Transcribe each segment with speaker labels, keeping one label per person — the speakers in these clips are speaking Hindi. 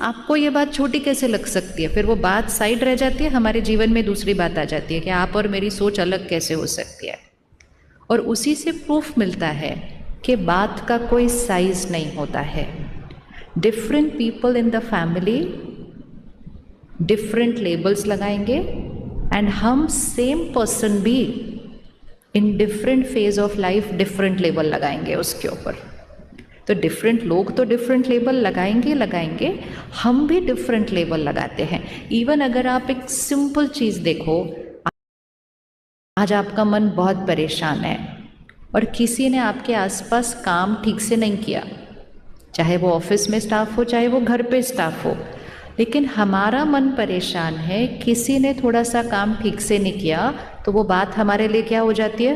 Speaker 1: आपको ये बात छोटी कैसे लग सकती है, फिर वो बात साइड रह जाती है, हमारे जीवन में दूसरी बात आ जाती है कि आप और मेरी सोच अलग कैसे हो सकती है। और उसी से प्रूफ मिलता है कि बात का कोई साइज नहीं होता है। Different people in the family different labels लगाएंगे, एंड हम सेम पर्सन भी in different phase of life different label लगाएंगे उसके ऊपर। तो डिफरेंट लोग तो डिफरेंट लेबल लगाएंगे, हम भी डिफरेंट लेबल लगाते हैं। इवन अगर आप एक सिंपल चीज़ देखो, आज आपका मन बहुत परेशान है और किसी ने आपके आसपास काम ठीक से नहीं किया, चाहे वो ऑफिस में स्टाफ हो चाहे वो घर पे स्टाफ हो, लेकिन हमारा मन परेशान है, किसी ने थोड़ा सा काम ठीक से नहीं किया, तो वो बात हमारे लिए क्या हो जाती है,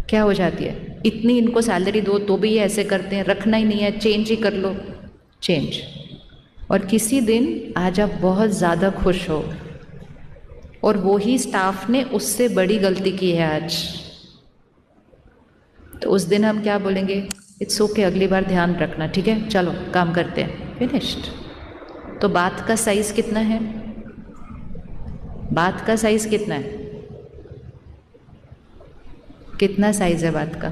Speaker 1: क्या हो जाती है, इतनी इनको सैलरी दो तो भी ये ऐसे करते हैं, रखना ही नहीं है, चेंज ही कर लो, चेंज। और किसी दिन आज आप बहुत ज़्यादा खुश हो और वो ही स्टाफ ने उससे बड़ी गलती की है आज, तो उस दिन हम क्या बोलेंगे, इट्स ओके, अगली बार ध्यान रखना, ठीक है, चलो काम करते हैं, फिनिश्ड। तो बात का साइज कितना है, बात का साइज कितना है, कितना साइज है बात का?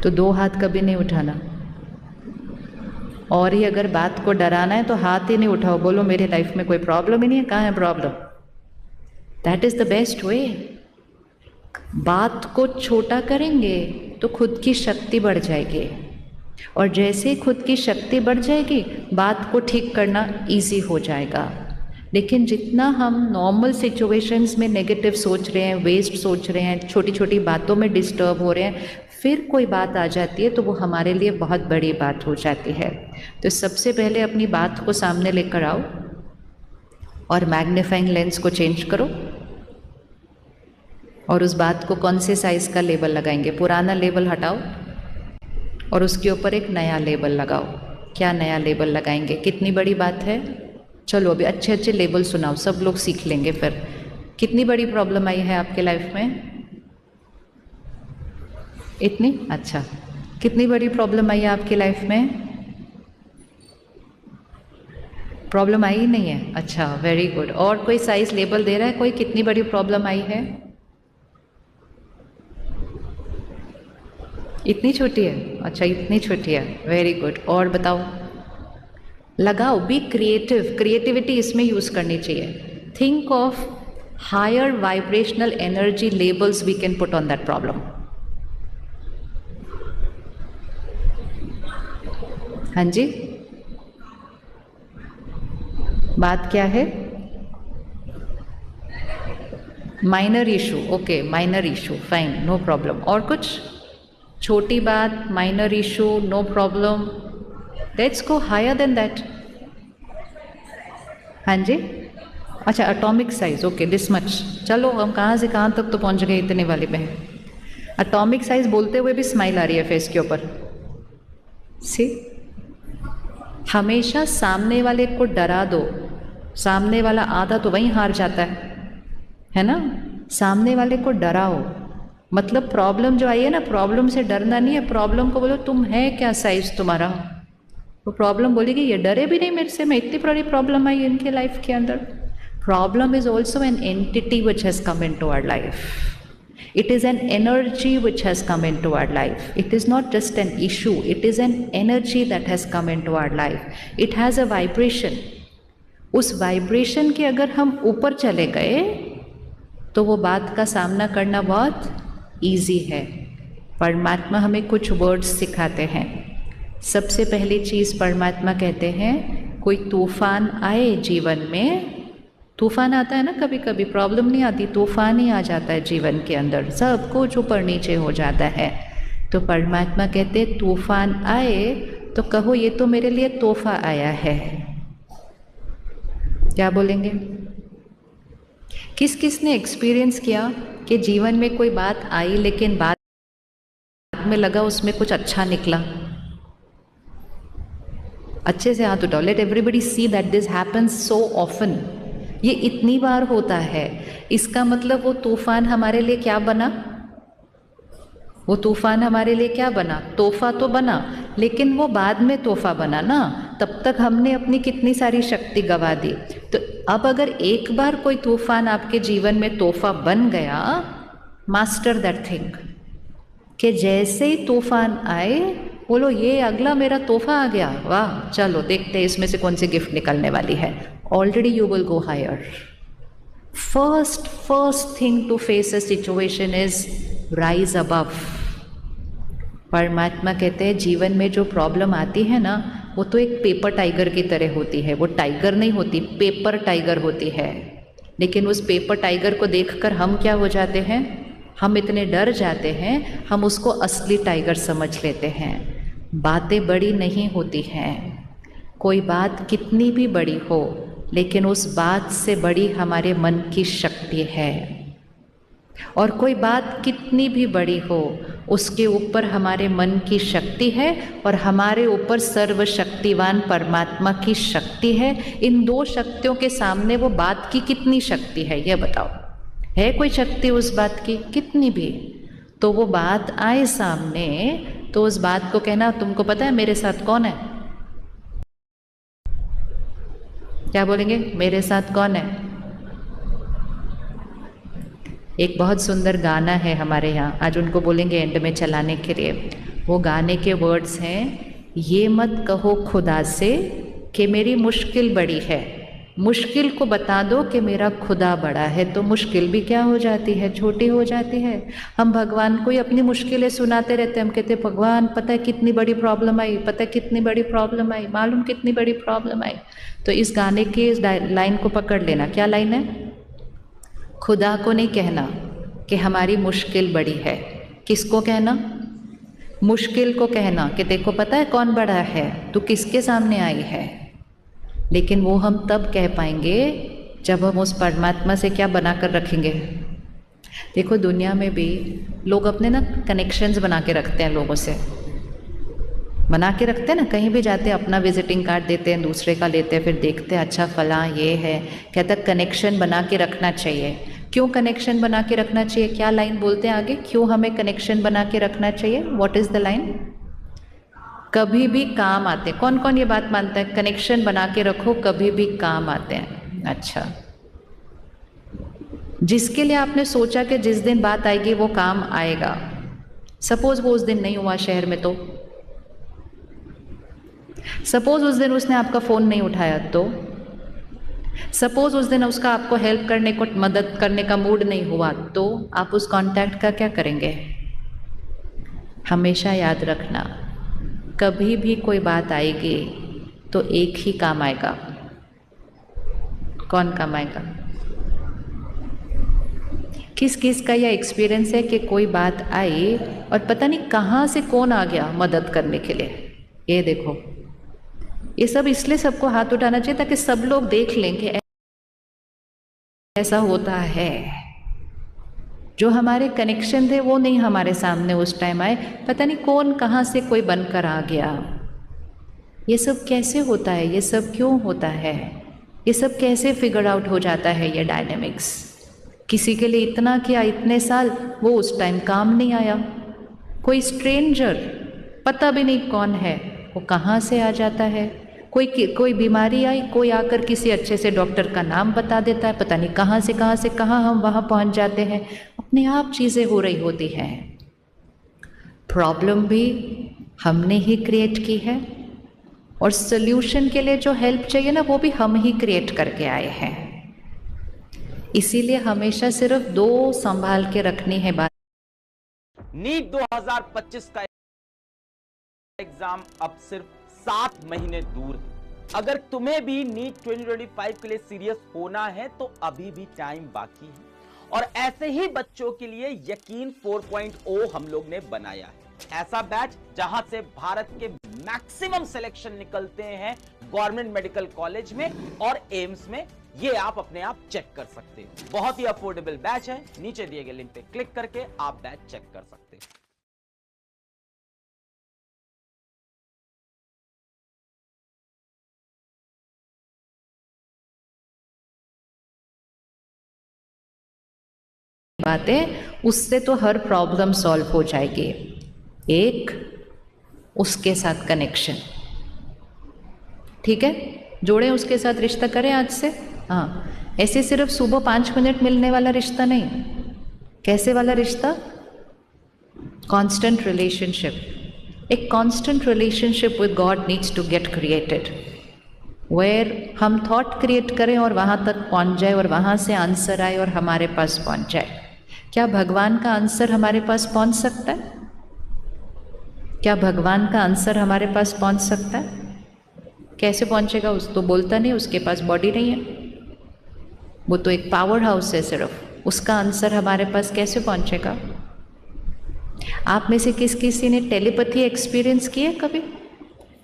Speaker 1: तो दो हाथ कभी नहीं उठाना, और ही अगर बात को डराना है तो हाथ ही नहीं उठाओ, बोलो मेरे लाइफ में कोई प्रॉब्लम ही नहीं है, कहाँ है problem. That is the best way. बात को छोटा करेंगे तो खुद की शक्ति बढ़ जाएगी, और जैसे खुद की शक्ति बढ़ जाएगी बात को ठीक करना इजी हो जाएगा। लेकिन जितना हम नॉर्मल सिचुएशंस में नेगेटिव सोच रहे हैं, वेस्ट सोच रहे हैं, छोटी छोटी बातों में डिस्टर्ब हो रहे हैं, फिर कोई बात आ जाती है तो वो हमारे लिए बहुत बड़ी बात हो जाती है। तो सबसे पहले अपनी बात को सामने लेकर आओ और मैग्नीफाइंग लेंस को चेंज करो, और उस बात को कौन से साइज़ का लेबल लगाएंगे, पुराना लेबल हटाओ और उसके ऊपर एक नया लेबल लगाओ। क्या नया लेबल लगाएंगे, कितनी बड़ी बात है, चलो अभी अच्छे अच्छे लेबल सुनाओ, सब लोग सीख लेंगे फिर। कितनी बड़ी प्रॉब्लम आई है आपके लाइफ में, इतनी, अच्छा, कितनी बड़ी प्रॉब्लम आई है आपकी लाइफ में, प्रॉब्लम आई ही नहीं है, अच्छा वेरी गुड। और कोई साइज लेबल दे रहा है कोई, कितनी बड़ी प्रॉब्लम आई है, इतनी छोटी है, अच्छा इतनी छोटी है, वेरी गुड। और बताओ, लगाओ, बी क्रिएटिव, क्रिएटिविटी इसमें यूज करनी चाहिए। Think of higher vibrational energy levels we can put on that problem. हाँ जी, बात क्या है, minor issue, okay minor issue, fine, no problem. और कुछ, छोटी बात, minor issue, no problem, let's go higher than that. हाँ जी, अच्छा atomic size, okay this much, चलो हम कहाँ से कहाँ तक तो पहुँच गए इतने वाले में। एटॉमिक साइज बोलते हुए भी स्माइल आ रही है फेस के ऊपर। सी, हमेशा सामने वाले को डरा दो, सामने वाला आधा तो वहीं हार जाता है ना। सामने वाले को डराओ, मतलब प्रॉब्लम जो आई है ना, प्रॉब्लम से डरना नहीं है, प्रॉब्लम को बोलो तुम है क्या साइज तुम्हारा, वो प्रॉब्लम बोलेगी ये डरे भी नहीं मेरे से, मैं इतनी बड़ी प्रॉब्लम आई इनके लाइफ के अंदर। Problem is also an entity which has come into our life, it is an energy which has come into our life, it is not just an issue, it is an energy that has come into our life, it has a vibration। उस वाइब्रेशन के अगर हम ऊपर चले गए तो वो बात का सामना करना बहुत ईजी है। परमात्मा हमें कुछ वर्ड्स सिखाते हैं। सबसे पहली चीज़ परमात्मा कहते हैं, कोई तूफान आए जीवन में, तूफान आता है ना कभी कभी, प्रॉब्लम नहीं आती, तूफान ही आ जाता है जीवन के अंदर, सब कुछ ऊपर नीचे हो जाता है। तो परमात्मा कहते तूफान आए तो कहो ये तो मेरे लिए तोहफा आया है। क्या बोलेंगे? किस किस ने एक्सपीरियंस किया कि जीवन में कोई बात आई लेकिन बाद में लगा उसमें कुछ अच्छा निकला? अच्छे से हाथ उठाओ, let everybody see that this happens so often. ये इतनी बार होता है, इसका मतलब वो तूफान हमारे लिए क्या बना, वो तूफान हमारे लिए क्या बना, तोहफा तो बना, लेकिन वो बाद में तोहफा बना ना, तब तक हमने अपनी कितनी सारी शक्ति गवा दी। तो अब अगर एक बार कोई तूफान आपके जीवन में तोहफा बन गया, मास्टर दैट थिंग, कि जैसे ही तूफान आए बोलो ये अगला मेरा तोहफा आ गया, वाह चलो देखते हैं इसमें से कौन सी गिफ्ट निकलने वाली है। Already you will go higher. First thing to face a situation is rise above. परमात्मा कहते हैं जीवन में जो प्रॉब्लम आती है ना, वो तो एक पेपर टाइगर की तरह होती है। वो टाइगर नहीं होती, पेपर टाइगर होती है। लेकिन उस पेपर टाइगर को देखकर हम क्या हो जाते हैं, हम इतने डर जाते हैं, हम उसको असली टाइगर समझ लेते हैं। बातें बड़ी नहीं होती हैं, कोई बात कितनी भी बड़ी हो, लेकिन उस बात से बड़ी हमारे मन की शक्ति है। और कोई बात कितनी भी बड़ी हो, उसके ऊपर हमारे मन की शक्ति है और हमारे ऊपर सर्वशक्तिवान परमात्मा की शक्ति है। इन दो शक्तियों के सामने वो बात की कितनी शक्ति है, यह बताओ। है कोई शक्ति उस बात की? कितनी भी। तो वो बात आए सामने तो उस बात को कहना, तुमको पता है मेरे साथ कौन है? क्या बोलेंगे? मेरे साथ कौन है? एक बहुत सुंदर गाना है हमारे यहाँ, आज उनको बोलेंगे एंड में चलाने के लिए। वो गाने के वर्ड्स हैं, ये मत कहो खुदा से कि मेरी मुश्किल बड़ी है, मुश्किल को बता दो कि मेरा खुदा बड़ा है। तो मुश्किल भी क्या हो जाती है, छोटी हो जाती है। हम भगवान को ही अपनी मुश्किलें सुनाते रहते हैं। हम कहते हैं भगवान पता है कितनी बड़ी प्रॉब्लम आई, पता है कितनी बड़ी प्रॉब्लम आई, मालूम कितनी बड़ी प्रॉब्लम आई। तो इस गाने की इस लाइन को पकड़ लेना। क्या लाइन है? खुदा को नहीं कहना कि हमारी मुश्किल बड़ी है। किसको कहना? मुश्किल को कहना कि देखो पता है कौन बड़ा है, तू किसके सामने आई है। लेकिन वो हम तब कह पाएंगे जब हम उस परमात्मा से क्या बना कर रखेंगे। देखो दुनिया में भी लोग अपने ना कनेक्शंस बना के रखते हैं, लोगों से बना के रखते हैं ना। कहीं भी जाते हैं अपना विजिटिंग कार्ड देते हैं, दूसरे का लेते हैं, फिर देखते हैं अच्छा फला ये है। कहता है कनेक्शन बना के रखना चाहिए। क्यों कनेक्शन बना के रखना चाहिए? क्या लाइन बोलते हैं आगे, क्यों हमें कनेक्शन बना के रखना चाहिए? What is the line? कभी भी काम आते हैं। कौन कौन ये बात मानता है? कनेक्शन बना के रखो, कभी भी काम आते हैं। अच्छा, जिसके लिए आपने सोचा कि जिस दिन बात आएगी वो काम आएगा, सपोज वो उस दिन नहीं हुआ शहर में, तो सपोज उस दिन उसने आपका फ़ोन नहीं उठाया, तो सपोज उस दिन उसका आपको हेल्प करने को, मदद करने का मूड नहीं हुआ, तो आप उस कांटेक्ट का क्या करेंगे? हमेशा याद रखना, कभी भी कोई बात आएगी तो एक ही काम आएगा। कौन काम आएगा? किस किस का यह एक्सपीरियंस है कि कोई बात आई और पता नहीं कहाँ से कौन आ गया मदद करने के लिए? ये देखो, ये सब इसलिए सबको हाथ उठाना चाहिए ताकि सब लोग देख लें कि ऐसा होता है। जो हमारे कनेक्शन थे वो नहीं हमारे सामने उस टाइम आए, पता नहीं कौन कहाँ से कोई बनकर आ गया। ये सब कैसे होता है? ये सब क्यों होता है? ये सब कैसे फिगर आउट हो जाता है? ये डायनेमिक्स किसी के लिए इतना किया, इतने साल, वो उस टाइम काम नहीं आया। कोई स्ट्रेंजर, पता भी नहीं कौन है, वो कहाँ से आ जाता है। कोई बीमारी आई, कोई आकर किसी अच्छे से डॉक्टर का नाम बता देता है, पता नहीं कहाँ से कहाँ हम वहाँ पहुँच जाते हैं। अपने आप चीज़ें हो रही होती हैं। प्रॉब्लम भी हमने ही क्रिएट की है और सल्यूशन के लिए जो हेल्प चाहिए ना, वो भी हम ही क्रिएट करके आए हैं। इसीलिए हमेशा सिर्फ दो संभाल के रखनी है बात।
Speaker 2: नीट 2025 का एग्जाम अब सिर्फ 7 महीने दूर है। अगर तुम्हें भी नीट 2025 के लिए सीरियस होना है तो अभी भी टाइम बाकी है। और ऐसे ही बच्चों के लिए यकीन 4.0 हम लोग ने बनाया है। ऐसा बैच जहां से भारत के मैक्सिमम सिलेक्शन निकलते हैं गवर्नमेंट मेडिकल कॉलेज में और एम्स में। ये आप अपने आप चेक कर सकते हो। बहुत ही अफोर्डेबल बैच है। नीचे दिए गए लिंक पे क्लिक करके आप बैच चेक कर सकते हो। बातें, उससे तो हर प्रॉब्लम सॉल्व हो जाएगी। एक,
Speaker 1: उसके साथ कनेक्शन। ठीक है, जोड़ें उसके साथ, रिश्ता करें आज से। हाँ, ऐसे सिर्फ सुबह 5 मिनट मिलने वाला रिश्ता नहीं। कैसे वाला रिश्ता? Constant relationship. एक constant relationship with God needs to get created, where हम थॉट क्रिएट करें और वहाँ तक पहुँच जाए और वहाँ से आंसर आए और हमारे पास पहुँच जाए। क्या भगवान का आंसर हमारे पास पहुँच सकता है? क्या भगवान का आंसर हमारे पास पहुँच सकता है? कैसे पहुँचेगा? उस तो बोलता नहीं, उसके पास बॉडी नहीं है, वो तो एक पावर हाउस है सिर्फ। उसका आंसर हमारे पास कैसे पहुँचेगा? आप में से किसी ने टेलीपैथी एक्सपीरियंस की है कभी?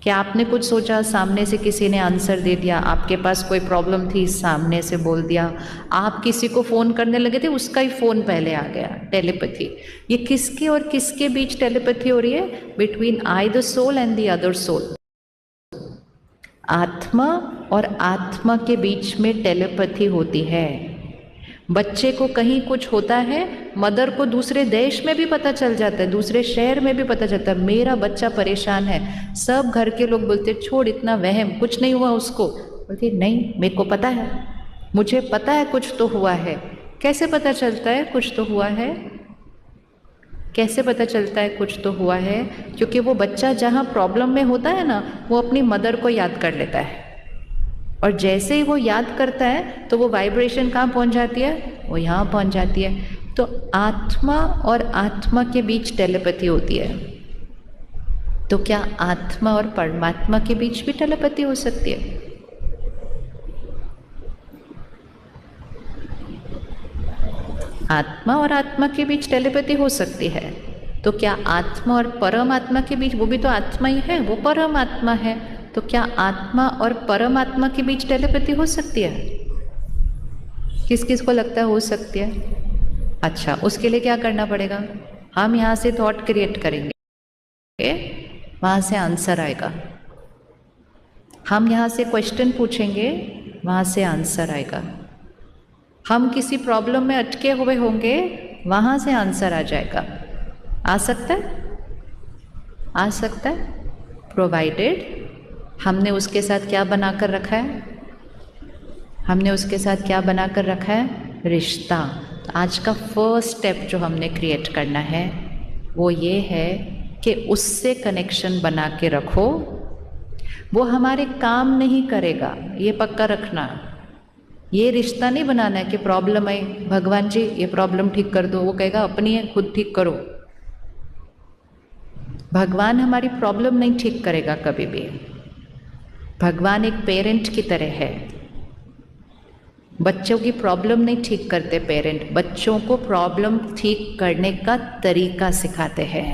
Speaker 1: क्या आपने कुछ सोचा, सामने से किसी ने आंसर दे दिया? आपके पास कोई प्रॉब्लम थी, सामने से बोल दिया। आप किसी को फ़ोन करने लगे थे, उसका ही फ़ोन पहले आ गया। टेलीपैथी। ये किसके और किसके बीच टेलीपैथी हो रही है? Between I the soul and the other soul. आत्मा और आत्मा के बीच में टेलीपैथी होती है। बच्चे को कहीं कुछ होता है, मदर को दूसरे देश में भी पता चल जाता है, दूसरे शहर में भी पता चलता है, मेरा बच्चा परेशान है। सब घर के लोग बोलते छोड़ इतना वहम, कुछ नहीं हुआ उसको। बोलती नहीं, मेरे को पता है, मुझे पता है कुछ तो हुआ है। कैसे पता चलता है कुछ तो हुआ है? कैसे पता चलता है कुछ तो हुआ है? क्योंकि वो बच्चा जहाँ प्रॉब्लम में होता है ना, वो अपनी मदर को याद कर लेता है, और जैसे ही वो याद करता है तो वो वाइब्रेशन कहाँ पहुँच जाती है? वो यहाँ पहुँच जाती है। तो आत्मा और आत्मा के बीच टेलीपैथी होती है। तो क्या आत्मा और परमात्मा के बीच भी टेलीपैथी हो सकती है? आत्मा और आत्मा के बीच टेलीपैथी हो सकती है। तो क्या आत्मा और परमात्मा के बीच? वो भी तो आत्मा ही है, वो परमात्मा है। तो क्या आत्मा और परमात्मा के बीच टेलीपैथी हो सकती है? किस किस को लगता है हो सकती है? अच्छा, उसके लिए क्या करना पड़ेगा? हम यहाँ से थॉट क्रिएट करेंगे, वहाँ से आंसर आएगा। हम यहाँ से क्वेश्चन पूछेंगे, वहाँ से आंसर आएगा। हम किसी प्रॉब्लम में अटके हुए होंगे, वहाँ से आंसर आ जाएगा। आ सकता है? आ सकता है, प्रोवाइडेड हमने उसके साथ क्या बनाकर रखा है? हमने उसके साथ क्या बनाकर रखा है? रिश्ता। तो आज का फर्स्ट स्टेप जो हमने क्रिएट करना है वो ये है कि उससे कनेक्शन बना के रखो। वो हमारे काम नहीं करेगा, ये पक्का रखना। ये रिश्ता नहीं बनाना है कि प्रॉब्लम है, भगवान जी ये प्रॉब्लम ठीक कर दो। वो कहेगा अपनी है, खुद ठीक करो। भगवान हमारी प्रॉब्लम नहीं ठीक करेगा कभी भी। भगवान एक पेरेंट की तरह है। बच्चों की प्रॉब्लम नहीं ठीक करते पेरेंट, बच्चों को प्रॉब्लम ठीक करने का तरीका सिखाते हैं।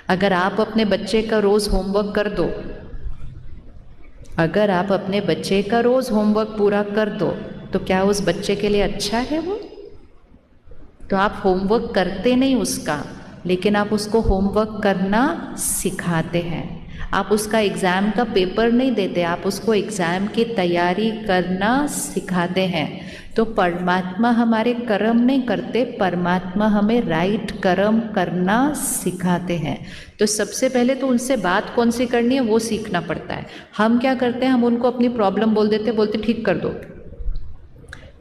Speaker 1: अगर आप अपने बच्चे का रोज़ होमवर्क कर दो, अगर आप अपने बच्चे का रोज़ होमवर्क पूरा कर दो, तो क्या उस बच्चे के लिए अच्छा है वो? तो आप होमवर्क करते नहीं उसका, लेकिन आप उसको होमवर्क करना सिखाते हैं। आप उसका एग्ज़ाम का पेपर नहीं देते, आप उसको एग्ज़ाम की तैयारी करना सिखाते हैं। तो परमात्मा हमारे कर्म नहीं करते, परमात्मा हमें राइट कर्म करना सिखाते हैं। तो सबसे पहले तो उनसे बात कौन सी करनी है वो सीखना पड़ता है। हम क्या करते हैं, हम उनको अपनी प्रॉब्लम बोल देते, बोलते ठीक कर दो।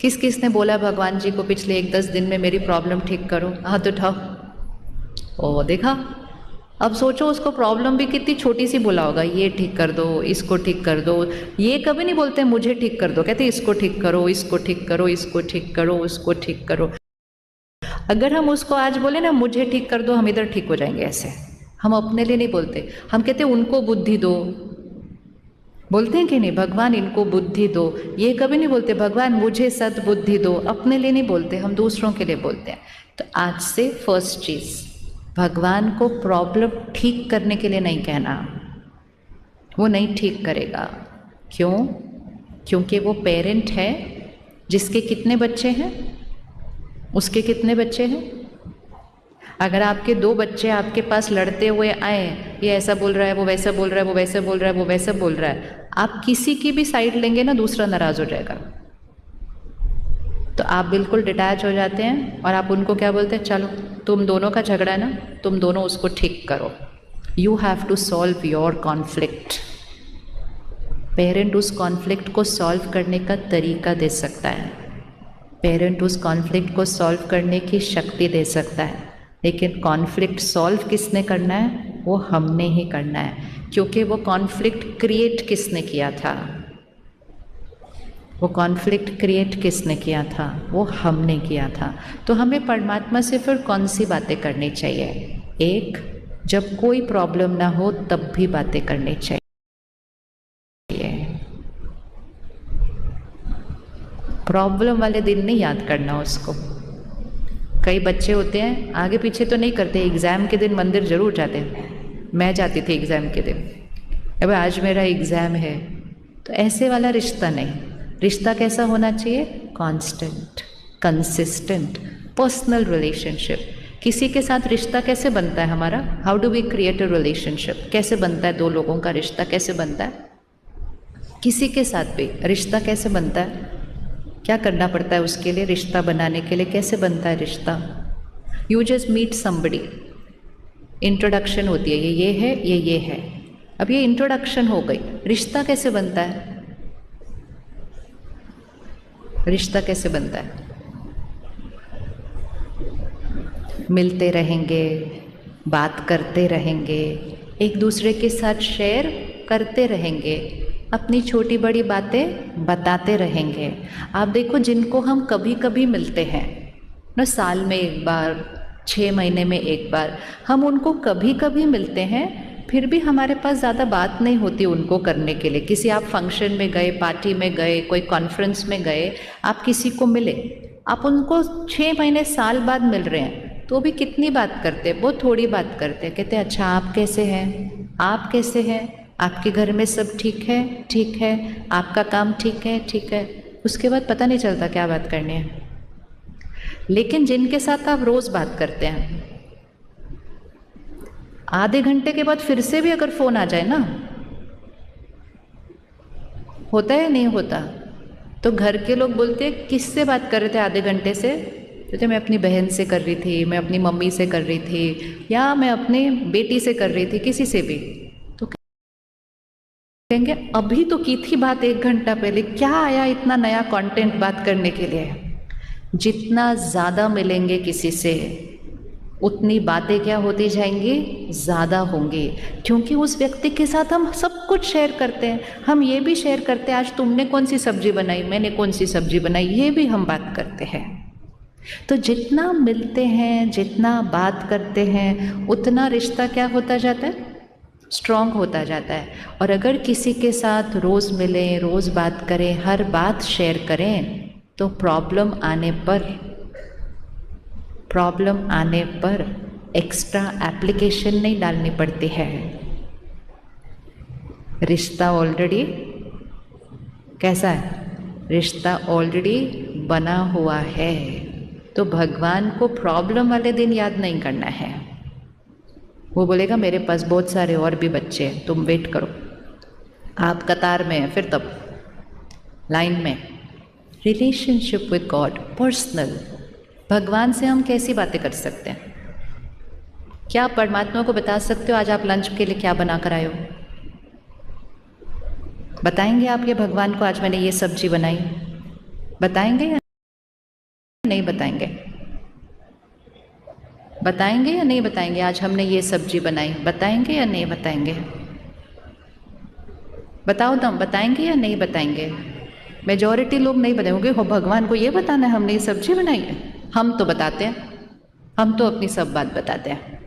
Speaker 1: किस किस ने बोला भगवान जी को पिछले 1-10 दिन में मेरी प्रॉब्लम ठीक करो? हाथ उठाओ। ओ देखा, अब सोचो उसको प्रॉब्लम भी कितनी छोटी सी बोला होगा, ये ठीक कर दो, इसको ठीक कर दो। ये कभी नहीं बोलते मुझे ठीक कर दो, कहते इसको ठीक करो, इसको ठीक करो, इसको ठीक करो, उसको ठीक करो। अगर हम उसको आज बोले ना मुझे ठीक कर दो, हम इधर ठीक हो जाएंगे। ऐसे हम अपने लिए नहीं बोलते, हम कहते उनको बुद्धि दो। बोलते हैं कि नहीं, भगवान इनको बुद्धि दो। ये कभी नहीं बोलते भगवान मुझे सद्बुद्धि दो, अपने लिए नहीं बोलते, हम दूसरों के लिए बोलते हैं। तो आज से फर्स्ट चीज़, भगवान को प्रॉब्लम ठीक करने के लिए नहीं कहना, वो नहीं ठीक करेगा। क्यों? क्योंकि वो पेरेंट है जिसके कितने बच्चे हैं, उसके कितने बच्चे हैं। अगर आपके 2 बच्चे आपके पास लड़ते हुए आए, ये ऐसा बोल रहा है, वो वैसा बोल रहा है, वो वैसा बोल रहा है, वो वैसा बोल रहा है, आप किसी की भी साइड लेंगे ना, दूसरा नाराज़ हो जाएगा। तो आप बिल्कुल डिटैच हो जाते हैं और आप उनको क्या बोलते हैं, चलो तुम दोनों का झगड़ा है ना, तुम दोनों उसको ठीक करो। You have to solve your conflict. Parent उस कॉन्फ्लिक्ट को सॉल्व करने का तरीका दे सकता है, पेरेंट उस कॉन्फ्लिक्ट को सॉल्व करने की शक्ति दे सकता है, लेकिन कॉन्फ्लिक्ट सॉल्व किसने करना है? वो हमने ही करना है, क्योंकि वो कॉन्फ्लिक्ट क्रिएट किसने किया था? वो कॉन्फ्लिक्ट क्रिएट किसने किया था? वो हमने किया था। तो हमें परमात्मा से फिर कौन सी बातें करनी चाहिए? एक, जब कोई प्रॉब्लम ना हो तब भी बातें करनी चाहिए। प्रॉब्लम वाले दिन नहीं याद करना उसको। कई बच्चे होते हैं आगे पीछे तो नहीं करते, एग्ज़ाम के दिन मंदिर जरूर जाते हैं। मैं जाती थी एग्ज़ाम के दिन, अब आज मेरा एग्ज़ाम है, तो ऐसे वाला रिश्ता नहीं। रिश्ता कैसा होना चाहिए? Constant, consistent, personal relationship. किसी के साथ रिश्ता कैसे बनता है हमारा? How do we create a relationship? कैसे बनता है दो लोगों का रिश्ता? कैसे बनता है? किसी के साथ भी रिश्ता कैसे बनता है? क्या करना पड़ता है उसके लिए? रिश्ता बनाने के लिए कैसे बनता है रिश्ता? You just meet somebody, introduction होती है, ये है, ये है। अब ये इंट्रोडक्शन हो गई, रिश्ता कैसे बनता है? रिश्ता कैसे बनता है? मिलते रहेंगे, बात करते रहेंगे, एक दूसरे के साथ शेयर करते रहेंगे, अपनी छोटी बड़ी बातें बताते रहेंगे। आप देखो, जिनको हम कभी कभी मिलते हैं ना, साल में एक बार, 6 महीने में एक बार, हम उनको कभी कभी मिलते हैं, फिर भी हमारे पास ज़्यादा बात नहीं होती उनको करने के लिए। किसी आप फंक्शन में गए, पार्टी में गए, कोई कॉन्फ्रेंस में गए, आप किसी को मिले, आप उनको 6 महीने साल बाद मिल रहे हैं, तो भी कितनी बात करते हैं? वो थोड़ी बात करते हैं। कहते हैं अच्छा आप कैसे हैं, आप कैसे हैं, आपके घर में सब ठीक है? ठीक है। आपका काम ठीक है? ठीक है। उसके बाद पता नहीं चलता क्या बात करनी है। लेकिन जिनके साथ आप रोज़ बात करते हैं, आधे घंटे के बाद फिर से भी अगर फ़ोन आ जाए ना, होता है नहीं होता? तो घर के लोग बोलते हैं किससे बात कर रहे थे आधे घंटे से? कहते मैं अपनी बहन से कर रही थी, मैं अपनी मम्मी से कर रही थी, या मैं अपनी बेटी से कर रही थी, किसी से भी। तो कहेंगे अभी तो की थी बात 1 घंटा पहले, क्या आया इतना नया कंटेंट बात करने के लिए? जितना ज़्यादा मिलेंगे किसी से, उतनी बातें क्या होती जाएंगी? ज़्यादा होंगी, क्योंकि उस व्यक्ति के साथ हम सब कुछ शेयर करते हैं। हम ये भी शेयर करते हैं आज तुमने कौन सी सब्जी बनाई, मैंने कौन सी सब्जी बनाई, ये भी हम बात करते हैं। तो जितना मिलते हैं, जितना बात करते हैं, उतना रिश्ता क्या होता जाता है? स्ट्रॉन्ग होता जाता है। और अगर किसी के साथ रोज़ मिलें, रोज़ बात करें, हर बात शेयर करें, तो प्रॉब्लम आने पर एक्स्ट्रा एप्लीकेशन नहीं डालनी पड़ती है। रिश्ता ऑलरेडी कैसा है? रिश्ता ऑलरेडी बना हुआ है। तो भगवान को प्रॉब्लम वाले दिन याद नहीं करना है। वो बोलेगा मेरे पास बहुत सारे और भी बच्चे हैं, तुम वेट करो। आप कतार में हैं, फिर तब लाइन में। Relationship with God, personal. भगवान से हम कैसी बातें कर सकते हैं? क्या आप परमात्मा को बता सकते हो आज आप लंच के लिए क्या बना कर आए हो? बताएंगे आप ये भगवान को आज मैंने ये सब्जी बनाई? बताएंगे या नहीं बताएंगे? बताएंगे या नहीं बताएंगे? आज हमने ये सब्जी बनाई, बताएंगे या नहीं बताएंगे? बताओ तुम, बताएंगे या नहीं बताएंगे? मेजॉरिटी लोग नहीं बताएंगे। हो भगवान को ये बताना है हमने ये सब्जी बनाई है। हम तो बताते हैं, हम तो अपनी सब बात बताते हैं,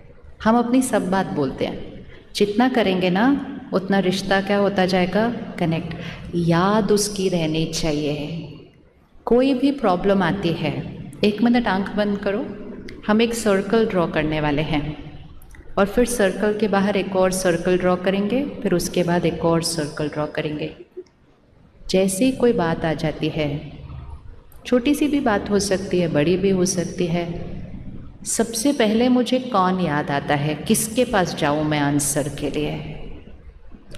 Speaker 1: हम अपनी सब बात बोलते हैं। जितना करेंगे ना उतना रिश्ता क्या होता जाएगा? कनेक्ट। याद उसकी रहनी चाहिए। कोई भी प्रॉब्लम आती है, 1 मिनट आंख बंद करो, हम एक सर्कल ड्रॉ करने वाले हैं, और फिर सर्कल के बाहर एक और सर्कल ड्रॉ करेंगे, फिर उसके बाद एक और सर्कल ड्रॉ करेंगे। जैसे ही कोई बात आ जाती है, छोटी सी भी बात हो सकती है, बड़ी भी हो सकती है, सबसे पहले मुझे कौन याद आता है? किसके पास जाऊं मैं आंसर के लिए?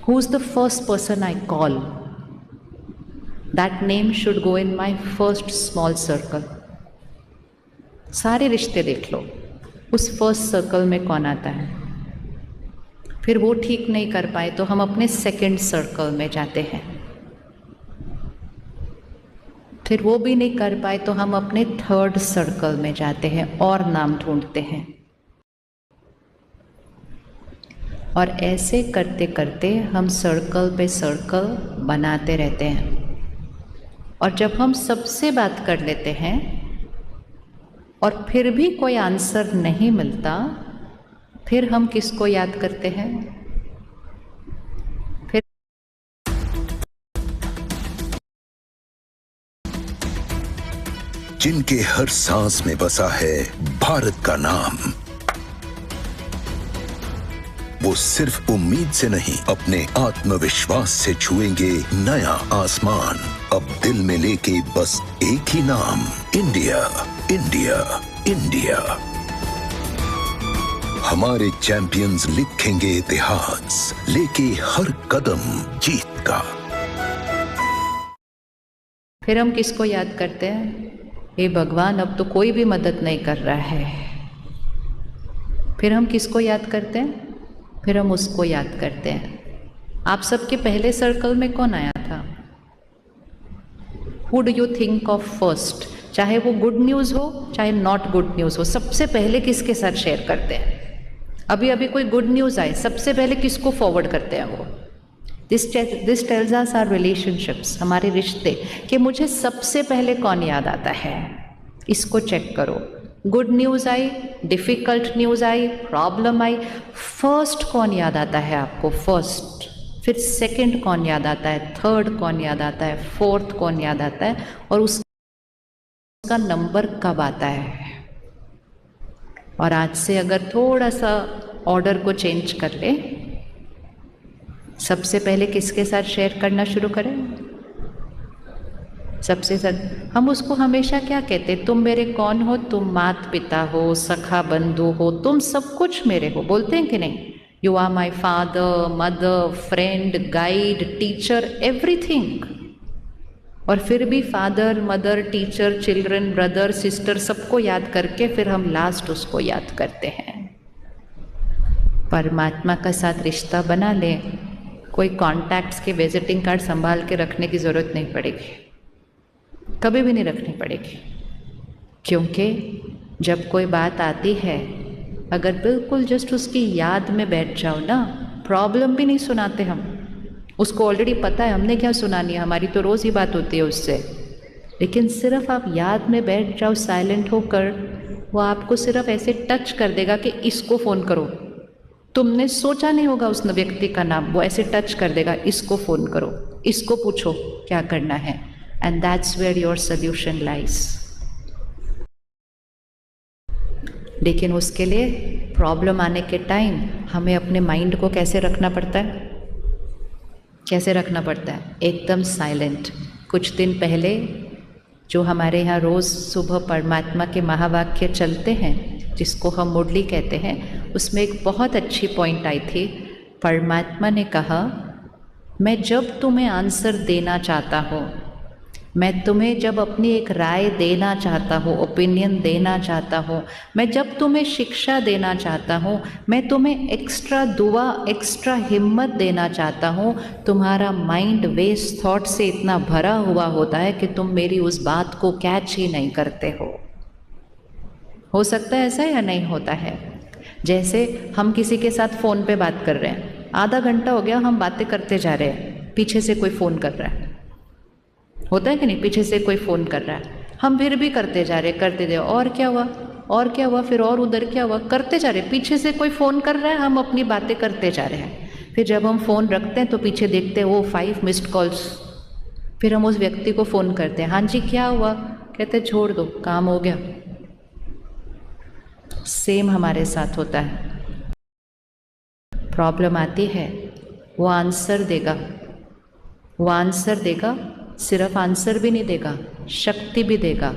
Speaker 1: Who is the first person I call? That name should go in my first small circle. सारे रिश्ते देख लो, उस फर्स्ट सर्कल में कौन आता है? फिर वो ठीक नहीं कर पाए तो हम अपने सेकंड सर्कल में जाते हैं, फिर वो भी नहीं कर पाए तो हम अपने थर्ड सर्कल में जाते हैं और नाम ढूंढते हैं। और ऐसे करते करते हम सर्कल पे सर्कल बनाते रहते हैं। और जब हम सबसे बात कर लेते हैं और फिर भी कोई आंसर नहीं मिलता, फिर हम किसको याद करते हैं? फिर
Speaker 3: जिनके हर सांस में बसा है भारत का नाम, वो सिर्फ उम्मीद से नहीं अपने आत्मविश्वास से छुएंगे नया आसमान। अब दिल में लेके बस एक ही नाम, इंडिया, इंडिया, इंडिया। हमारे चैंपियंस लिखेंगे इतिहास, लेके हर कदम जीत का।
Speaker 1: फिर हम किसको याद करते हैं? हे भगवान, अब तो कोई भी मदद नहीं कर रहा है। फिर हम किसको याद करते हैं? फिर हम उसको याद करते हैं। आप सबके पहले सर्कल में कौन आया था? Who do you think of first? चाहे वो गुड न्यूज़ हो चाहे नॉट गुड न्यूज़ हो, सबसे पहले किसके साथ शेयर करते हैं? अभी अभी कोई गुड न्यूज़ आए, सबसे पहले किसको फॉरवर्ड करते हैं वो? This tells us our relationships, हमारे रिश्ते, कि मुझे सबसे पहले कौन याद आता है। इसको चेक करो। गुड न्यूज़ आई, डिफ़िकल्ट न्यूज़ आई, प्रॉब्लम आई, फर्स्ट कौन याद आता है आपको? फर्स्ट। फिर सेकंड कौन याद आता है? थर्ड कौन याद आता है? फोर्थ कौन याद आता है? और उसका नंबर कब आता है? और आज से अगर थोड़ा सा ऑर्डर को चेंज कर ले, सबसे पहले किसके साथ शेयर करना शुरू करें? सबसे साथ। हम उसको हमेशा क्या कहते हैं? तुम मेरे कौन हो? तुम माता पिता हो, सखा बंधु हो, तुम सब कुछ मेरे हो, बोलते हैं कि नहीं? You are my father, mother, friend, guide, teacher, everything. और फिर भी father, mother, teacher, children, brother, sister, सबको याद करके फिर हम लास्ट उसको याद करते हैं। परमात्मा का साथ रिश्ता बना ले, कोई कॉन्टैक्ट्स के विजिटिंग कार्ड संभाल के रखने की ज़रूरत नहीं पड़ेगी, कभी भी नहीं रखनी पड़ेगी। क्योंकि जब कोई बात आती है, अगर बिल्कुल जस्ट उसकी याद में बैठ जाओ ना, प्रॉब्लम भी नहीं सुनाते हम, उसको ऑलरेडी पता है हमने क्या सुनानी है, हमारी तो रोज़ ही बात होती है उससे। लेकिन सिर्फ आप याद में बैठ जाओ साइलेंट होकर, वो आपको सिर्फ ऐसे टच कर देगा कि इसको फ़ोन करो। तुमने सोचा नहीं होगा उस व्यक्ति का नाम, वो ऐसे टच कर देगा, इसको फ़ोन करो, इसको पूछो क्या करना है। And that's where your solution lies. लेकिन उसके लिए प्रॉब्लम आने के टाइम हमें अपने माइंड को कैसे रखना पड़ता है? कैसे रखना पड़ता है? एकदम साइलेंट। कुछ दिन पहले जो हमारे यहाँ रोज़ सुबह परमात्मा के महावाक्य चलते हैं, जिसको हम मुरली कहते हैं, उसमें एक बहुत अच्छी पॉइंट आई थी। परमात्मा ने कहा, मैं जब तुम्हें आंसर देना चाहता हूँ, मैं तुम्हें जब अपनी एक राय देना चाहता हूँ, ओपिनियन देना चाहता हूँ, मैं जब तुम्हें शिक्षा देना चाहता हूँ, मैं तुम्हें एक्स्ट्रा दुआ, एक्स्ट्रा हिम्मत देना चाहता हूँ, तुम्हारा माइंड वेस्ट थॉट से इतना भरा हुआ होता है कि तुम मेरी उस बात को कैच ही नहीं करते हो सकता है ऐसा या नहीं होता है? जैसे हम किसी के साथ फ़ोन पे बात कर रहे हैं, आधा घंटा हो गया हम बातें करते जा रहे हैं, पीछे से कोई फ़ोन कर रहा है, होता है कि नहीं? पीछे से कोई फ़ोन कर रहा है, हम फिर भी करते जा रहे, करते जा रहे, और क्या हुआ, और क्या हुआ, फिर और उधर क्या हुआ, करते जा रहे, पीछे से कोई फ़ोन कर रहा है, हम अपनी बातें करते जा रहे हैं। फिर जब हम फ़ोन रखते हैं तो पीछे देखते हैं वो 5 मिस्ड कॉल्स। फिर हम उस व्यक्ति को फ़ोन करते हैं, हाँ जी क्या हुआ? कहते छोड़ दो, काम हो गया। सेम हमारे साथ होता है। प्रॉब्लम आती है, वो आंसर देगा, वो आंसर देगा, सिर्फ आंसर भी नहीं देगा, शक्ति भी देगा।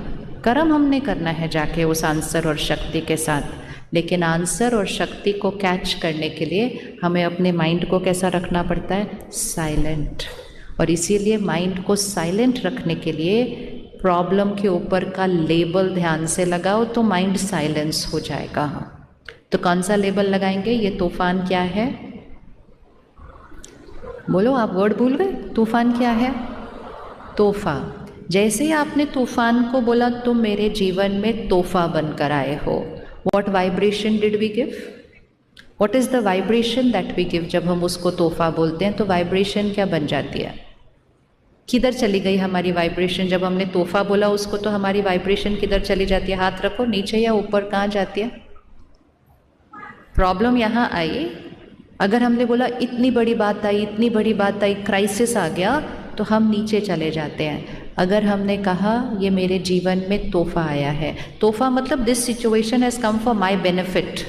Speaker 1: कर्म हमने करना है जाके उस आंसर और शक्ति के साथ। लेकिन आंसर और शक्ति को कैच करने के लिए हमें अपने माइंड को कैसा रखना पड़ता है? साइलेंट। और इसीलिए माइंड को साइलेंट रखने के लिए प्रॉब्लम के ऊपर का लेबल ध्यान से लगाओ तो माइंड साइलेंस हो जाएगा। तो कौन सा लेबल लगाएंगे? ये तूफान क्या है? बोलो, आप वर्ड भूल गए? तूफान क्या है? तोहफा। जैसे ही आपने तूफान को बोला तुम मेरे जीवन में तोहफा बनकर आए हो, what vibration did we give? What is the vibration that we give? जब हम उसको तोहफा बोलते हैं तो वाइब्रेशन क्या बन जाती है? किधर चली गई हमारी वाइब्रेशन? जब हमने तोहफा बोला उसको तो हमारी वाइब्रेशन किधर चली जाती है? हाथ रखो, नीचे या ऊपर, कहाँ जाती है? प्रॉब्लम यहाँ आई, अगर हमने बोला इतनी बड़ी बात आई, इतनी बड़ी बात आई, क्राइसिस आ गया, तो हम नीचे चले जाते हैं। अगर हमने कहा ये मेरे जीवन में तोहफा आया है, तोहफा मतलब this situation has come for my benefit,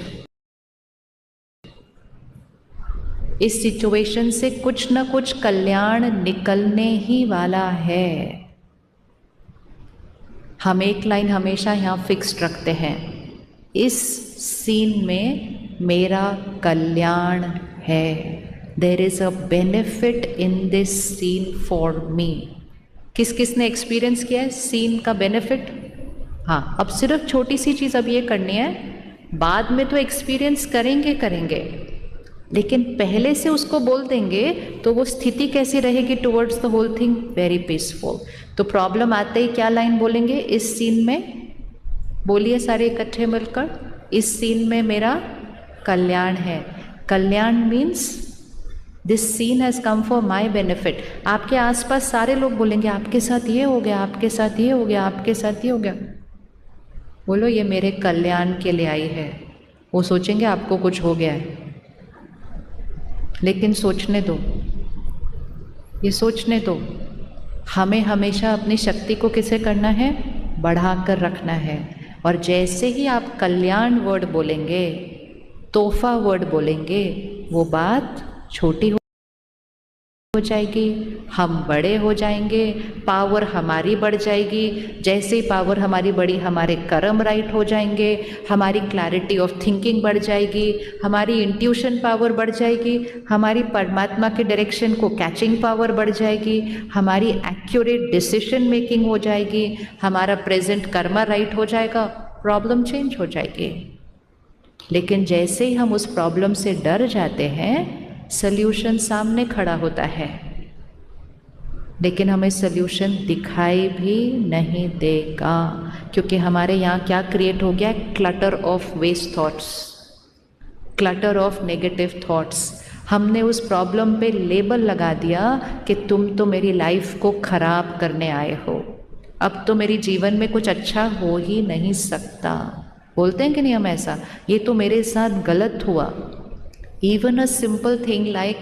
Speaker 1: इस सिचुएशन से कुछ न कुछ कल्याण निकलने ही वाला है। हम एक लाइन हमेशा यहाँ फिक्स्ड रखते हैं, इस सीन में मेरा कल्याण है, there is a benefit in this scene for me. किस किस ने एक्सपीरियंस किया है सीन का बेनिफिट? हाँ, अब सिर्फ छोटी सी चीज़ अब ये करनी है, बाद में तो एक्सपीरियंस करेंगे, लेकिन पहले से उसको बोल देंगे तो वो स्थिति कैसी रहेगी towards the whole thing? Very peaceful. तो प्रॉब्लम आते ही क्या लाइन बोलेंगे इस सीन में? बोलिए सारे इकट्ठे मिलकर, इस सीन में मेरा कल्याण है। कल्याण means this scene has come for my benefit. आपके आसपास सारे लोग बोलेंगे आपके साथ ये हो गया, आपके साथ ये हो गया, आपके साथ ये हो गया। बोलो ये मेरे कल्याण के लिए आई है। वो सोचेंगे आपको कुछ हो गया है, लेकिन सोचने दो, ये सोचने दो। हमें हमेशा अपनी शक्ति को किसे करना है? बढ़ाकर रखना है। और जैसे ही आप कल्याण वर्ड बोलेंगे, तोहफा वर्ड बोलेंगे, वो बात छोटी हो जाएगी, हम बड़े हो जाएंगे, पावर हमारी बढ़ जाएगी। जैसे ही पावर हमारी बढ़ी, हमारे कर्म राइट हो जाएंगे, हमारी क्लैरिटी ऑफ थिंकिंग बढ़ जाएगी, हमारी इंट्यूशन पावर बढ़ जाएगी, हमारी परमात्मा के डायरेक्शन को कैचिंग पावर बढ़ जाएगी, हमारी एक्यूरेट डिसीजन मेकिंग हो जाएगी, हमारा प्रेजेंट कर्मा राइट हो जाएगा, प्रॉब्लम चेंज हो जाएगी। लेकिन जैसे ही हम उस प्रॉब्लम से डर जाते हैं, सल्यूशन सामने खड़ा होता है, लेकिन हमें सल्यूशन दिखाई भी नहीं देगा, क्योंकि हमारे यहाँ क्या क्रिएट हो गया? Clutter of waste thoughts, clutter of negative thoughts. हमने उस प्रॉब्लम पे लेबल लगा दिया कि तुम तो मेरी लाइफ को खराब करने आए हो, अब तो मेरी जीवन में कुछ अच्छा हो ही नहीं सकता। बोलते हैं कि नहीं हम ऐसा? ये तो मेरे साथ गलत हुआ। Even a simple thing like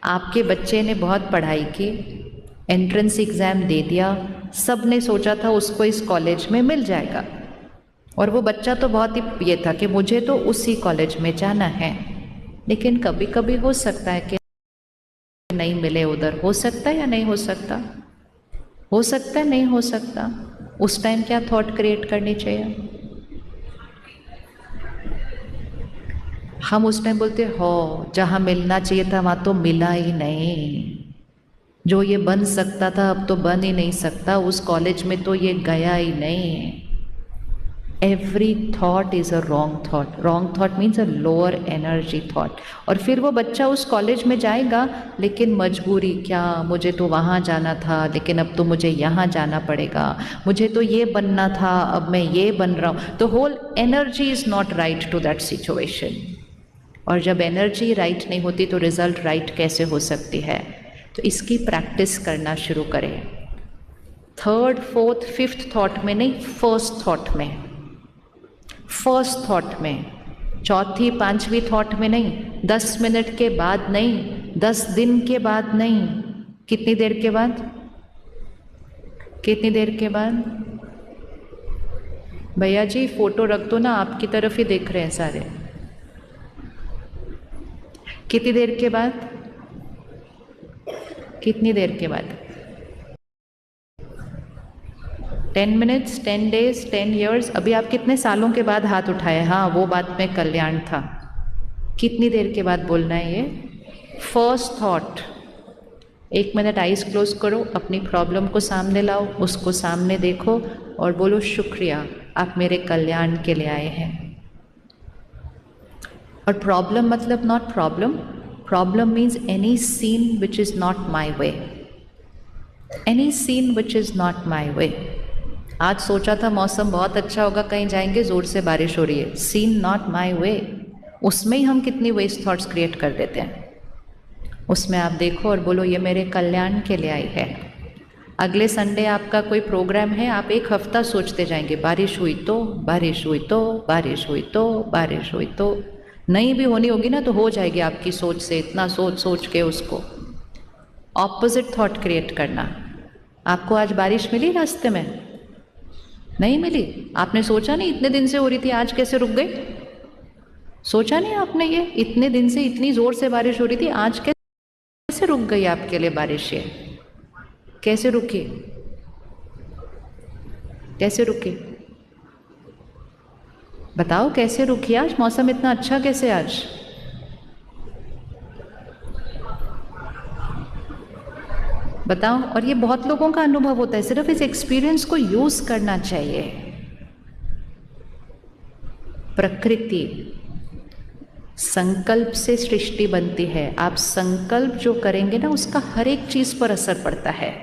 Speaker 1: आपके बच्चे ने बहुत पढ़ाई की, एंट्रेंस एग्ज़ाम दे दिया, सब ने सोचा था उसको इस कॉलेज में मिल जाएगा, और वो बच्चा तो बहुत ही ये था कि मुझे तो उसी कॉलेज में जाना है। लेकिन कभी कभी हो सकता है कि नहीं मिले उधर, हो सकता है या नहीं हो सकता? हो सकता है, नहीं हो सकता। उस टाइम क्या थॉट क्रिएट करनी चाहिए? हम उस टाइम बोलते हो जहाँ मिलना चाहिए था वहाँ तो मिला ही नहीं, जो ये बन सकता था अब तो बन ही नहीं सकता, उस कॉलेज में तो ये गया ही नहीं। Every thought is a wrong thought. Wrong thought means a lower energy thought. और फिर वो बच्चा उस कॉलेज में जाएगा, लेकिन मजबूरी क्या, मुझे तो वहाँ जाना था लेकिन अब तो मुझे यहाँ जाना पड़ेगा, मुझे तो ये बनना था अब मैं ये बन रहा हूँ। तो whole energy is not right to that situation. और जब एनर्जी राइट नहीं होती तो रिजल्ट राइट कैसे हो सकती है? तो इसकी प्रैक्टिस करना शुरू करें। थर्ड, फोर्थ, फिफ्थ थॉट में नहीं, फर्स्ट थॉट में, फर्स्ट थॉट में, चौथी पांचवी थॉट में नहीं, 10 मिनट के बाद नहीं, 10 दिन के बाद नहीं, कितनी देर के बाद? कितनी देर के बाद? भैया जी फोटो रख दो ना, आपकी तरफ ही देख रहे हैं सारे। कितनी देर के बाद? कितनी देर के बाद? 10 मिनट्स, 10 डेज, 10 ईयर्स? अभी आप कितने सालों के बाद हाथ उठाए? हाँ, वो बात में कल्याण था। कितनी देर के बाद बोलना है ये? First thought. 1 minute eyes close करो, अपनी प्रॉब्लम को सामने लाओ, उसको सामने देखो और बोलो शुक्रिया, आप मेरे कल्याण के लिए आए हैं। और प्रॉब्लम मतलब not problem, problem means any scene which is not my way, any scene which is not my way. आज सोचा था मौसम बहुत अच्छा होगा, कहीं जाएंगे, ज़ोर से बारिश हो रही है, सीन नॉट माई वे। उसमें ही हम कितनी वेस्ट थॉट्स क्रिएट कर देते हैं। उसमें आप देखो और बोलो ये मेरे कल्याण के लिए आई है। अगले संडे आपका कोई प्रोग्राम है, आप एक हफ्ता सोचते जाएंगे बारिश हुई तो, बारिश हुई तो, बारिश हुई तो, बारिश हुई तो। नहीं भी होनी होगी ना तो हो जाएगी आपकी सोच से, इतना सोच सोच के उसको ऑपोजिट थॉट क्रिएट करना। आपको आज बारिश मिली रास्ते में? नहीं मिली। आपने सोचा नहीं इतने दिन से हो रही थी, आज कैसे रुक गई? सोचा नहीं आपने ये इतने दिन से इतनी जोर से बारिश हो रही थी, आज कैसे रुक गई आपके लिए बारिश? ये कैसे रुकी? कैसे रुकी? बताओ कैसे रुकी? आज मौसम इतना अच्छा कैसे आज? बताओ। और ये बहुत लोगों का अनुभव होता है, सिर्फ इस एक्सपीरियंस को यूज करना चाहिए। प्रकृति संकल्प से सृष्टि बनती है। आप संकल्प जो करेंगे ना उसका हर एक चीज पर असर पड़ता है,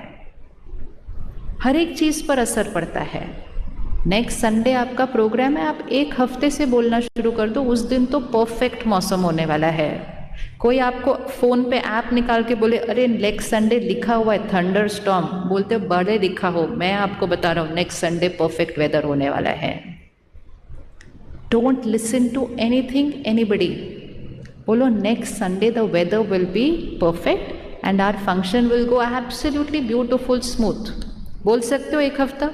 Speaker 1: हर एक चीज पर असर पड़ता है। नेक्स्ट संडे आपका प्रोग्राम है, आप एक हफ्ते से बोलना शुरू कर दो, उस दिन तो परफेक्ट मौसम होने वाला है। कोई आपको फोन पे ऐप निकाल के बोले अरे नेक्स्ट संडे लिखा हुआ है थंडर स्टॉर्म, बोलते बड़े लिखा हो, मैं आपको बता रहा हूँ नेक्स्ट संडे परफेक्ट वेदर होने वाला है। Don't listen to anything anybody. बोलो next Sunday the weather will be perfect and our function will go absolutely beautiful smooth. बोल सकते हो एक हफ्ता,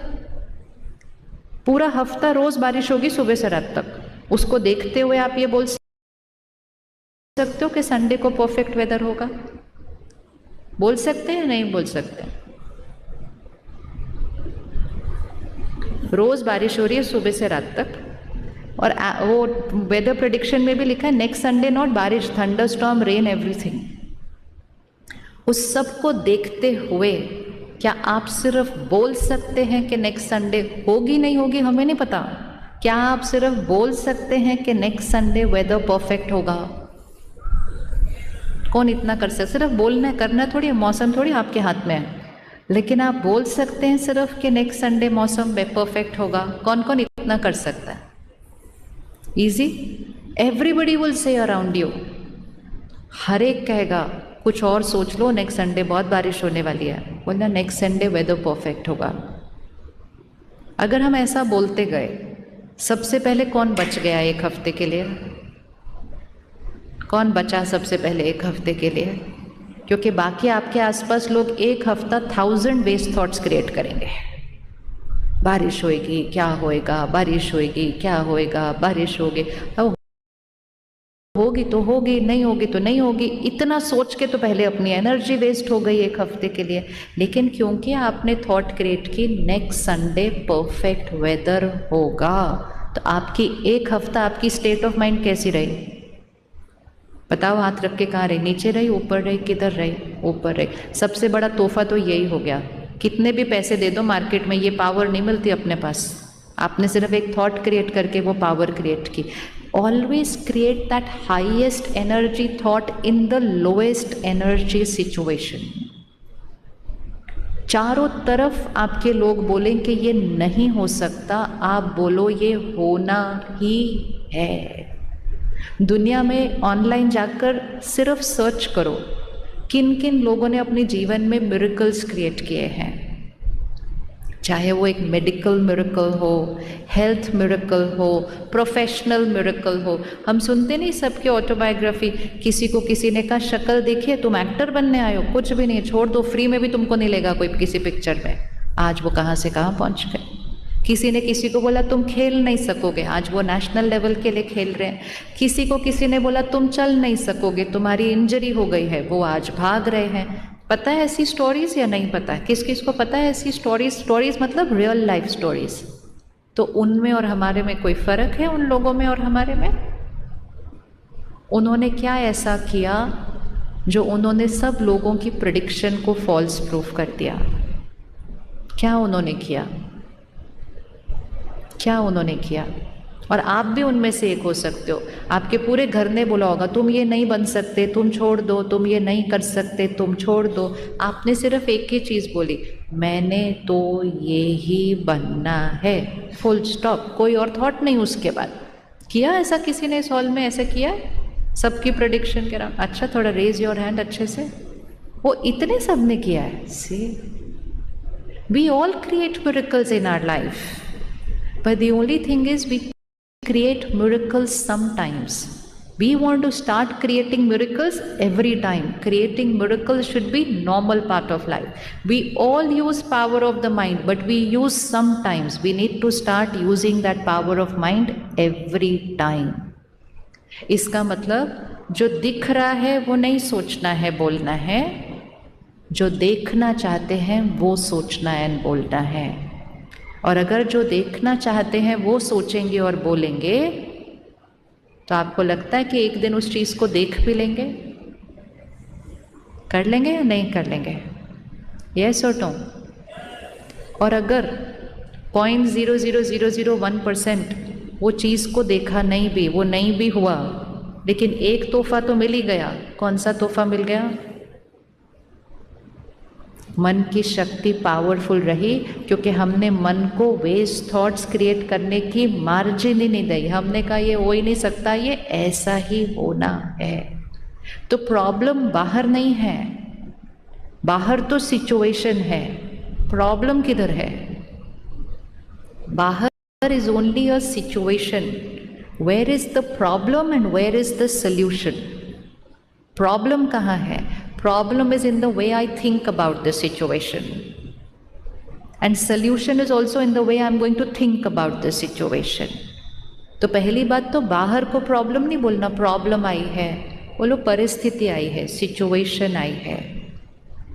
Speaker 1: पूरा हफ्ता रोज बारिश होगी सुबह से रात तक। उसको देखते हुए आप ये बोल सकते हो कि संडे को परफेक्ट वेदर होगा? बोल सकते हैं? नहीं बोल सकते। रोज बारिश हो रही है सुबह से रात तक, और वो वेदर प्रेडिक्शन में भी लिखा है नेक्स्ट संडे नॉट बारिश, थंडर स्टॉर्म, रेन, एवरीथिंग। उस सब को देखते हुए क्या आप सिर्फ बोल सकते हैं कि नेक्स्ट संडे होगी नहीं होगी हमें नहीं पता? क्या आप सिर्फ बोल सकते हैं कि नेक्स्ट संडे वेदर परफेक्ट होगा? कौन इतना कर सकता? सिर्फ बोलना करना थोड़ी, मौसम थोड़ी आपके हाथ में है, लेकिन आप बोल सकते हैं सिर्फ कि नेक्स्ट संडे मौसम परफेक्ट होगा। कौन कौन इतना कर सकता है? Easy. Everybody will say around you, हर एक कहेगा कुछ और सोच लो, नेक्स्ट संडे बहुत बारिश होने वाली है, बोलना नेक्स्ट संडे वेदर परफेक्ट होगा। अगर हम ऐसा बोलते गए, सबसे पहले कौन बच गया एक हफ्ते के लिए? कौन बचा सबसे पहले एक हफ्ते के लिए? क्योंकि बाकी आपके आसपास लोग एक हफ्ता 1000 वेस्ट थॉट्स क्रिएट करेंगे। बारिश होएगी, क्या होएगा, बारिश होएगी, क्या होएगा, बारिश होगी, अब होगी तो होगी, नहीं होगी तो नहीं होगी। इतना सोच के तो पहले अपनी एनर्जी वेस्ट हो गई एक हफ्ते के लिए। लेकिन क्योंकि आपने थॉट क्रिएट की नेक्स्ट संडे परफेक्ट वेदर होगा, तो आपकी एक हफ्ता आपकी स्टेट ऑफ माइंड कैसी रही? बताओ, हाथ रख के कहाँ रही? नीचे रही, ऊपर रही, किधर रही? ऊपर रही। सबसे बड़ा तोहफा तो यही हो गया। कितने भी पैसे दे दो मार्केट में, ये पावर नहीं मिलती अपने पास। आपने सिर्फ एक थॉट क्रिएट करके वो पावर क्रिएट की। Always create that highest energy thought in the lowest energy situation. चारों तरफ आपके लोग बोलें कि ये नहीं हो सकता, आप बोलो ये होना ही है। दुनिया में ऑनलाइन जाकर सिर्फ सर्च करो किन किन लोगों ने अपने जीवन में मिरेकल्स क्रिएट किए हैं। चाहे वो एक मेडिकल मिरेकल हो, हेल्थ मिरेकल हो, प्रोफेशनल मिरेकल हो। हम सुनते नहीं सबके ऑटोबायोग्राफी, किसी को किसी ने कहा शक्ल देखिए तुम एक्टर बनने आए हो, कुछ भी नहीं, छोड़ दो, फ्री में भी तुमको नहीं लेगा कोई किसी पिक्चर में। आज वो कहाँ से कहाँ पहुँच गए। किसी ने किसी को बोला तुम खेल नहीं सकोगे, आज वो नेशनल लेवल के लिए खेल रहे हैं। किसी को किसी ने बोला तुम चल नहीं सकोगे, तुम्हारी इंजरी हो गई है, वो आज भाग रहे हैं। पता है ऐसी स्टोरीज या नहीं पता है? किस किस को पता है ऐसी स्टोरीज? स्टोरीज मतलब रियल लाइफ स्टोरीज। तो उनमें और हमारे में कोई फर्क है? उन लोगों में और हमारे में? उन्होंने क्या ऐसा किया जो उन्होंने सब लोगों की प्रेडिक्शन को फॉल्स प्रूफ कर दिया? क्या उन्होंने किया? क्या उन्होंने किया? और आप भी उनमें से एक हो सकते हो। आपके पूरे घर ने बोला होगा तुम ये नहीं बन सकते, तुम छोड़ दो, तुम ये नहीं कर सकते, तुम छोड़ दो। आपने सिर्फ एक ही चीज़ बोली, मैंने तो ये ही बनना है, फुल स्टॉप, कोई और थॉट नहीं उसके बाद। किया ऐसा किसी ने इस हॉल में, ऐसा किया सबकी प्रेडिक्शन के राउंड? अच्छा, थोड़ा रेज योर हैंड अच्छे से। वो इतने सब ने किया है। See, we all create miracles in our life, but the only thing is we create miracles sometimes. We want to start creating miracles every time. Creating miracles should be normal part of life. We all use power of the mind, but we use sometimes. We need to start using that power of mind every time. इसका मतलब जो दिख रहा है वो नहीं सोचना है, बोलना है। जो देखना चाहते हैं वो सोचना है, बोलना है। और अगर जो देखना चाहते हैं वो सोचेंगे और बोलेंगे तो आपको लगता है कि एक दिन उस चीज़ को देख भी लेंगे? कर लेंगे या नहीं कर लेंगे? यस और नो? और अगर 0.00001% वो चीज़ को देखा नहीं भी, वो नहीं भी हुआ, लेकिन एक तोहफा तो मिल ही गया। कौन सा तोहफा मिल गया? मन की शक्ति पावरफुल रही, क्योंकि हमने मन को वेस्ट थॉट्स क्रिएट करने की मार्जिन ही नहीं दी। हमने कहा ये हो ही नहीं सकता, ये ऐसा ही होना है। तो प्रॉब्लम बाहर नहीं है, बाहर तो सिचुएशन है। प्रॉब्लम किधर है? बाहर is only a situation. Where is the problem and where is the solution? Problem कहाँ है? Problem is in the way I think about the situation, and solution is also in the way I'm going to think about the situation. तो पहली बात तो बाहर को प्रॉब्लम नहीं बोलना। प्रॉब्लम आई है, बोलो परिस्थिति आई है, सिचुएशन आई है,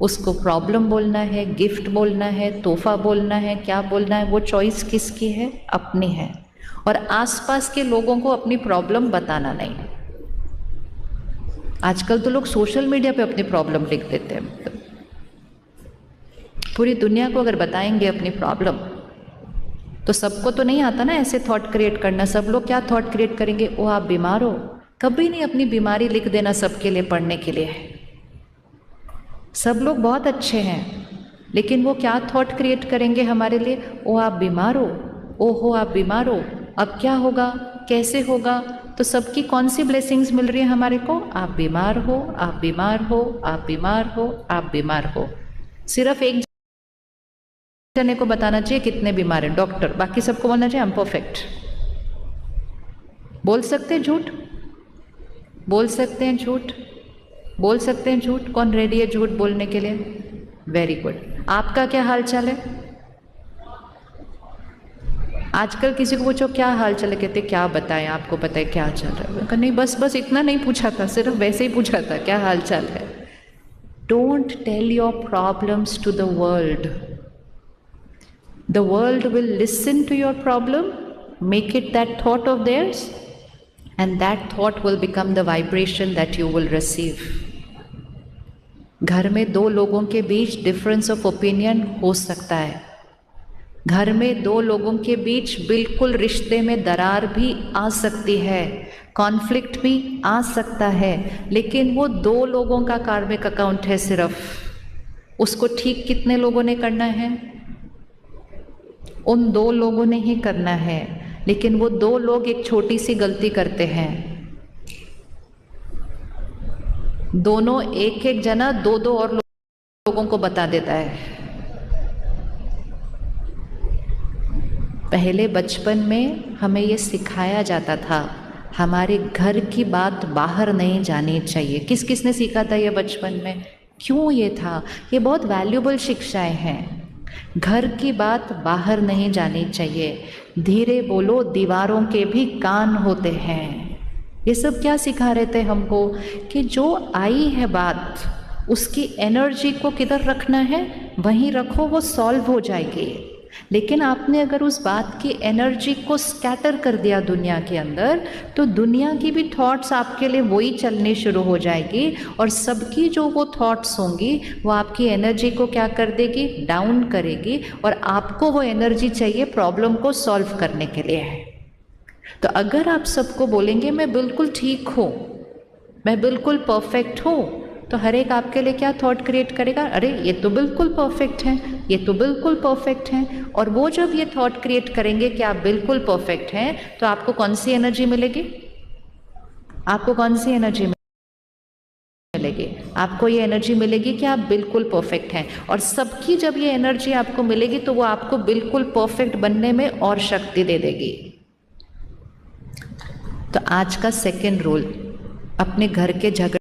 Speaker 1: उसको प्रॉब्लम बोलना है, गिफ्ट बोलना है, तोहफा बोलना है, क्या बोलना है, वो चॉइस किसकी है? अपनी है। और आसपास के लोगों को अपनी प्रॉब्लम बताना नहीं। आजकल तो लोग सोशल मीडिया पे अपनी प्रॉब्लम लिख देते हैं। पूरी दुनिया को अगर बताएंगे अपनी प्रॉब्लम, तो सबको तो नहीं आता ना ऐसे थॉट क्रिएट करना। सब लोग क्या थॉट क्रिएट करेंगे? ओ आप बीमार हो। कभी नहीं अपनी बीमारी लिख देना सबके लिए पढ़ने के लिए। सब लोग बहुत अच्छे हैं, लेकिन वो क्या थॉट क्रिएट करेंगे हमारे लिए? ओ आप बीमार हो, ओहो आप बीमार हो, अब क्या होगा, कैसे होगा? तो सबकी कौन सी ब्लेसिंग्स मिल रही है हमारे को? आप बीमार हो, आप बीमार हो, आप बीमार हो, आप बीमार हो। सिर्फ एक जने को बताना चाहिए कितने बीमार हैं, डॉक्टर। बाकी सबको बोलना चाहिए हम परफेक्ट। बोल सकते हैं झूठ? बोल सकते हैं झूठ? बोल सकते हैं झूठ? कौन रेडी है झूठ बोलने के लिए? Very good. आपका क्या हाल चाल है? आजकल किसी को पूछो क्या हाल चाल है, कहते क्या बताएं, आपको पता है क्या चल रहा है? नहीं, बस इतना नहीं पूछा था, सिर्फ वैसे ही पूछा था क्या हाल चाल है। Don't tell your problems to the world. The world will listen to your problem, make it that thought of theirs, and that thought will become the vibration that you will receive. घर में दो लोगों के बीच डिफरेंस ऑफ ओपिनियन हो सकता है। घर में दो लोगों के बीच बिल्कुल रिश्ते में दरार भी आ सकती है, कॉन्फ्लिक्ट भी आ सकता है, लेकिन वो दो लोगों का कार्मिक अकाउंट है सिर्फ। उसको ठीक कितने लोगों ने करना है? उन दो लोगों ने ही करना है। लेकिन वो दो लोग एक छोटी सी गलती करते हैं। दोनों एक जना दो और लोगों को बता देता है। पहले बचपन में हमें ये सिखाया जाता था, हमारे घर की बात बाहर नहीं जानी चाहिए। किस किस ने सीखा था ये बचपन में? क्यों ये था? ये बहुत वैल्यूबल शिक्षाएं हैं। घर की बात बाहर नहीं जानी चाहिए, धीरे बोलो दीवारों के भी कान होते हैं। ये सब क्या सिखा रहे थे हमको? कि जो आई है बात, उसकी एनर्जी को किधर रखना है, वहीं रखो, वो सॉल्व हो जाएगी। लेकिन आपने अगर उस बात की एनर्जी को स्कैटर कर दिया दुनिया के अंदर, तो दुनिया की भी थॉट्स आपके लिए वही चलनी शुरू हो जाएगी, और सबकी जो वो थॉट्स होंगी वो आपकी एनर्जी को क्या कर देगी? डाउन करेगी। और आपको वो एनर्जी चाहिए प्रॉब्लम को सॉल्व करने के लिए है। तो अगर आप सबको बोलेंगे मैं बिल्कुल ठीक हूँ, मैं बिल्कुल परफेक्ट हूँ, तो हर एक आपके लिए क्या थॉट क्रिएट करेगा, अरे ये तो बिल्कुल परफेक्ट हैं, ये तो बिल्कुल परफेक्ट हैं। और वो जब ये थॉट क्रिएट करेंगे कि आप बिल्कुल परफेक्ट हैं, तो आपको कौन सी एनर्जी मिलेगी, आपको कौन सी एनर्जी मिलेगी, आपको ये एनर्जी मिलेगी कि आप बिल्कुल परफेक्ट हैं। और सबकी जब ये एनर्जी आपको मिलेगी तो वो आपको बिल्कुल परफेक्ट बनने में और शक्ति दे देगी। तो आज का सेकेंड रूल, अपने घर के झगड़े